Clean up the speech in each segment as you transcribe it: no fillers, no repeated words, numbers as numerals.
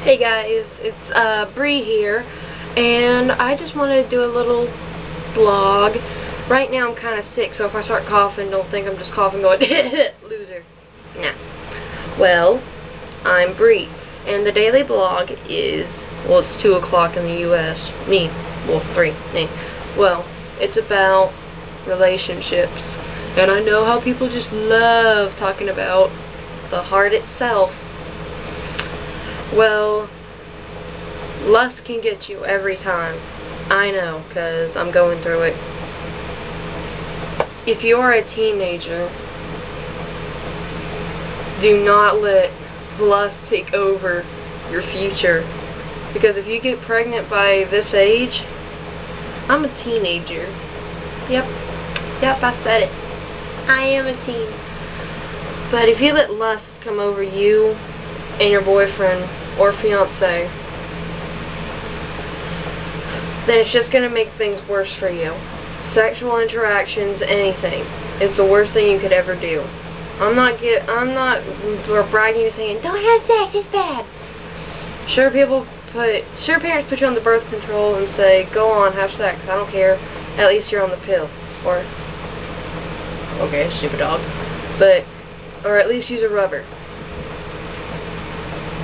Hey guys, it's Bree here, and I just wanted to do a little vlog. Right now I'm kind of sick, so if I start coughing, don't think I'm just coughing going, loser. Nah. Well, I'm Bree, and the daily vlog is, well, it's 2 o'clock in the U.S. Well, 3. Me. Well, it's about relationships, and I know how people just love talking about the heart itself. Well, lust can get you every time. I know, because I'm going through it. If you are a teenager, do not let lust take over your future. Because if you get pregnant by this age, I'm a teenager. Yep, I said it. I am a teen. But if you let lust come over you and your boyfriend or fiance, then it's just going to make things worse for you. Sexual interactions, anything, is the worst thing you could ever do. I'm not bragging and saying, don't have sex, it's bad. Sure, parents put you on the birth control and say, go on, have sex, I don't care. At least you're on the pill. Or, okay, stupid dog. Or at least use a rubber.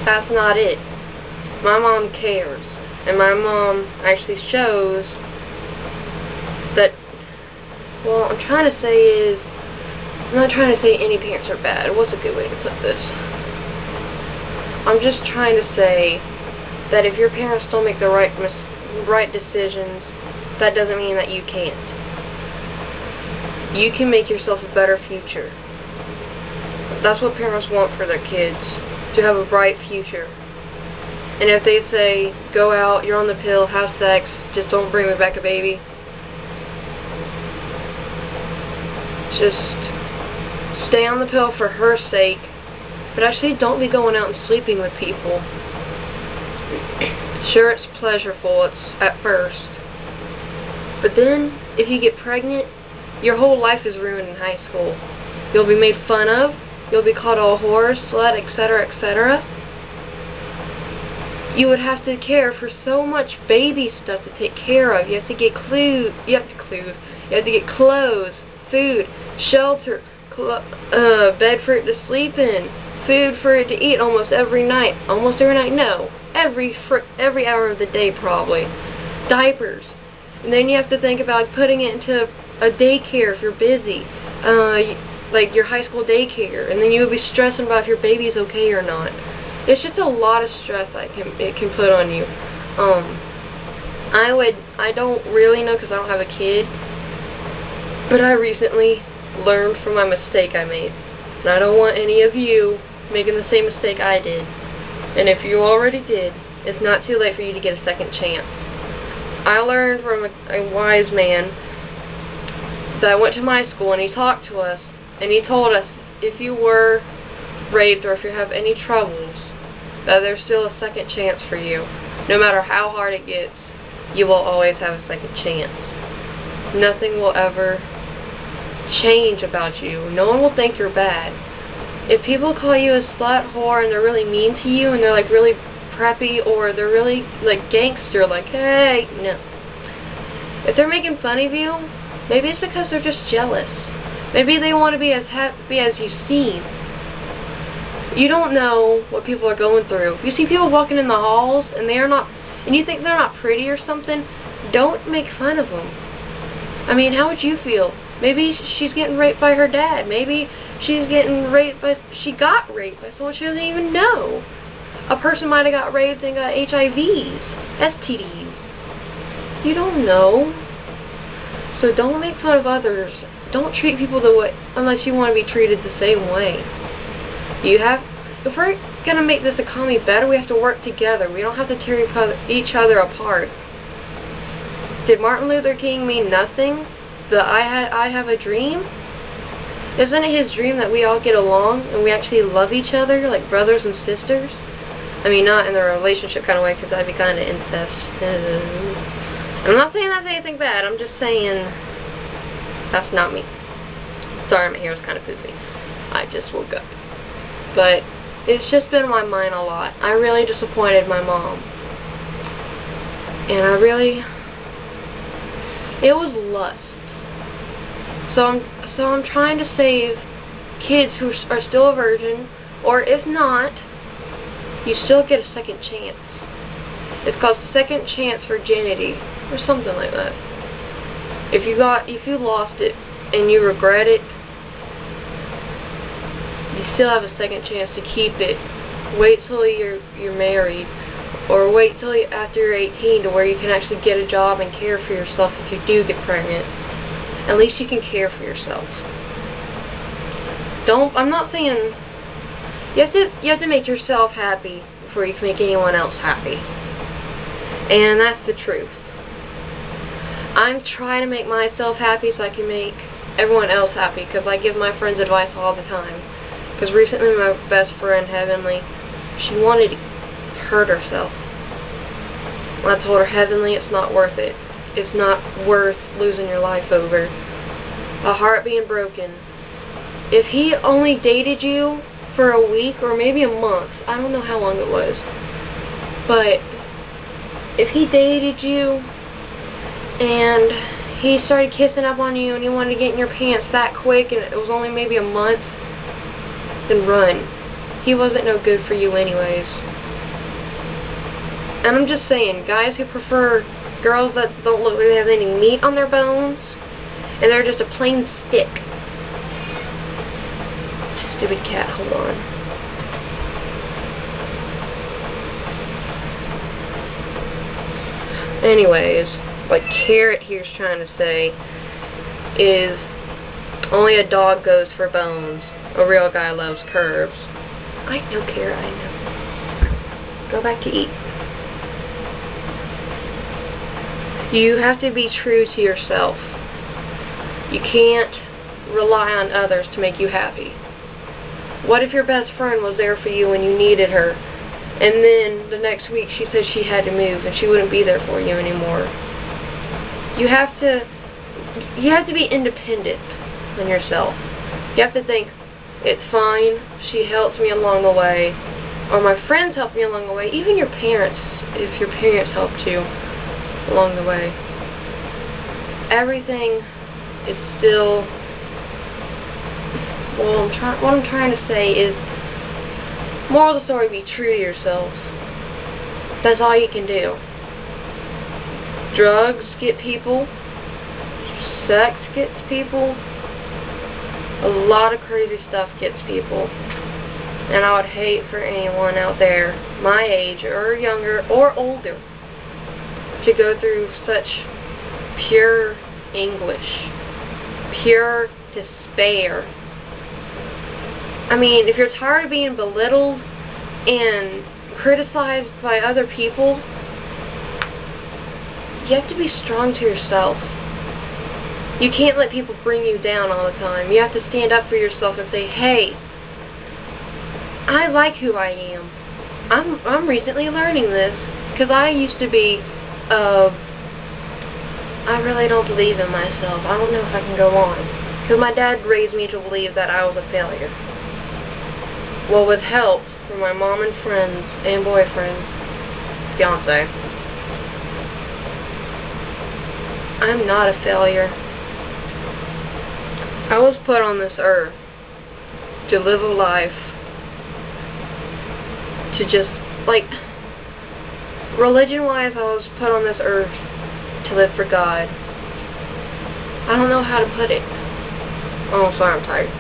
That's not it. My mom cares. And my mom actually shows that, well, I'm not trying to say any parents are bad. What's a good way to put this? I'm just trying to say that if your parents don't make the right decisions, that doesn't mean that you can't. You can make yourself a better future. That's what parents want for their kids. To have a bright future. And if they say, go out, you're on the pill, have sex, just don't bring me back a baby, just stay on the pill for her sake, but actually don't be going out and sleeping with people. Sure, it's pleasurable at first, but then if you get pregnant, your whole life is ruined in high school. You'll be made fun of. You'll be called a whore, slut, etc., etc. You would have to care for so much baby stuff to take care of. You have to get clothes, food, shelter, bed for it to sleep in, food for it to eat almost every night. Almost every night? No. Every hour of the day, probably. Diapers. And then you have to think about putting it into a daycare if you're busy. Like your high school daycare, and then you would be stressing about if your baby's okay or not. It's just a lot of stress it can put on you. I don't really know because I don't have a kid, but I recently learned from my mistake I made, and I don't want any of you making the same mistake I did. And if you already did, it's not too late for you to get a second chance. I learned from a wise man that went to my school, and he talked to us. And he told us, if you were raped or if you have any troubles, that there's still a second chance for you. No matter how hard it gets, you will always have a second chance. Nothing will ever change about you. No one will think you're bad. If people call you a slut, whore, and they're really mean to you, and they're like really preppy, or they're really like gangster, like, hey, no. If they're making fun of you, maybe it's because they're just jealous. Maybe they want to be as happy as you seem. You don't know what people are going through. If you see people walking in the halls and you think they're not pretty or something, don't make fun of them. I mean, how would you feel? Maybe she's getting raped by her dad. Maybe she got raped by someone she doesn't even know. A person might have got raped and got HIVs, STDs. You don't know. So don't make fun of others. Don't treat people unless you want to be treated the same way. If we're going to make this economy better, we have to work together. We don't have to tear each other apart. Did Martin Luther King mean nothing? The I have a dream? Isn't it his dream that we all get along and we actually love each other like brothers and sisters? I mean, not in the relationship kind of way, because that'd be kind of incest. I'm not saying that's anything bad. I'm just saying that's not me. Sorry, my hair is kind of poofy. I just woke up. But it's just been on my mind a lot. I really disappointed my mom. And it was lust. So I'm trying to save kids who are still a virgin, or if not, you still get a second chance. It's called second chance virginity, or something like that. If you lost it and you regret it, you still have a second chance to keep it. Wait till you're married, or wait till after you're 18 to where you can actually get a job and care for yourself if you do get pregnant. At least you can care for yourself. I'm not saying you have to make yourself happy before you can make anyone else happy. And that's the truth. I'm trying to make myself happy so I can make everyone else happy, because I give my friends advice all the time. Because recently my best friend, Heavenly, she wanted to hurt herself. And I told her, Heavenly, it's not worth it. It's not worth losing your life over. A heart being broken. If he only dated you for a week or maybe a month, I don't know how long it was, but if he dated you and he started kissing up on you and you wanted to get in your pants that quick and it was only maybe a month, then run. He wasn't no good for you anyways. And I'm just saying, guys who prefer girls that don't look like they have any meat on their bones and they're just a plain stick. Stupid cat, hold on. Anyways, what Carrot here's trying to say is only a dog goes for bones. A real guy loves curves. I know, Carrot, I know. Go back to eat. You have to be true to yourself. You can't rely on others to make you happy. What if your best friend was there for you when you needed her, and then the next week she said she had to move and she wouldn't be there for you anymore? You have to be independent in yourself. You have to think, it's fine, she helps me along the way, or my friends help me along the way, even your parents, if your parents helped you along the way. Everything is still, well, what I'm trying to say is, moral of the story, be true to yourself. That's all you can do. Drugs get people, sex gets people, a lot of crazy stuff gets people. And I would hate for anyone out there, my age, or younger, or older, to go through such pure anguish, pure despair. I mean, if you're tired of being belittled and criticized by other people, you have to be strong to yourself. You can't let people bring you down all the time. You have to stand up for yourself and say, hey, I like who I am. I'm recently learning this, because I used to be, I really don't believe in myself. I don't know if I can go on. Because my dad raised me to believe that I was a failure. Well, with help from my mom and friends and boyfriend, fiance, I'm not a failure. I was put on this earth to live a life, to just, like, religion-wise, I was put on this earth to live for God. I don't know how to put it. Oh, sorry, I'm tired.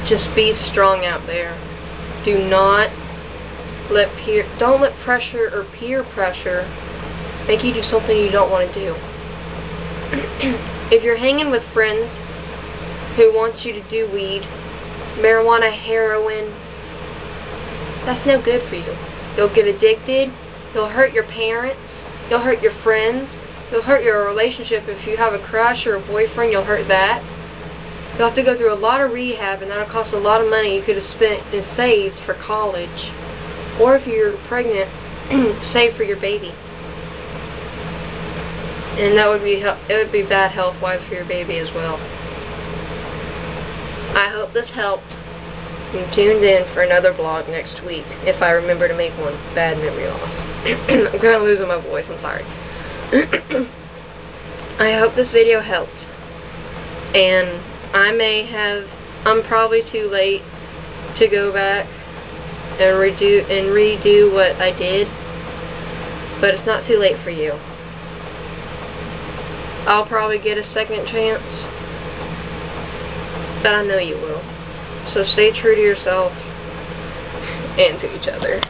Just be strong out there. Don't let pressure or peer pressure make you do something you don't want to do. If you're hanging with friends who want you to do weed, marijuana, heroin, that's no good for you. You'll get addicted, you'll hurt your parents, you'll hurt your friends, you'll hurt your relationship. If you have a crush or a boyfriend, you'll hurt that. You'll have to go through a lot of rehab, and that'll cost a lot of money you could have spent and saved for college. Or if you're pregnant, save for your baby. And that would be, it would be bad health-wise for your baby as well. I hope this helped. And tuned in for another vlog next week, if I remember to make one. Bad memory loss. I'm kind of losing my voice, I'm sorry. I hope this video helped. And I'm probably too late to go back and redo what I did. But it's not too late for you. I'll probably get a second chance. But I know you will. So stay true to yourself and to each other.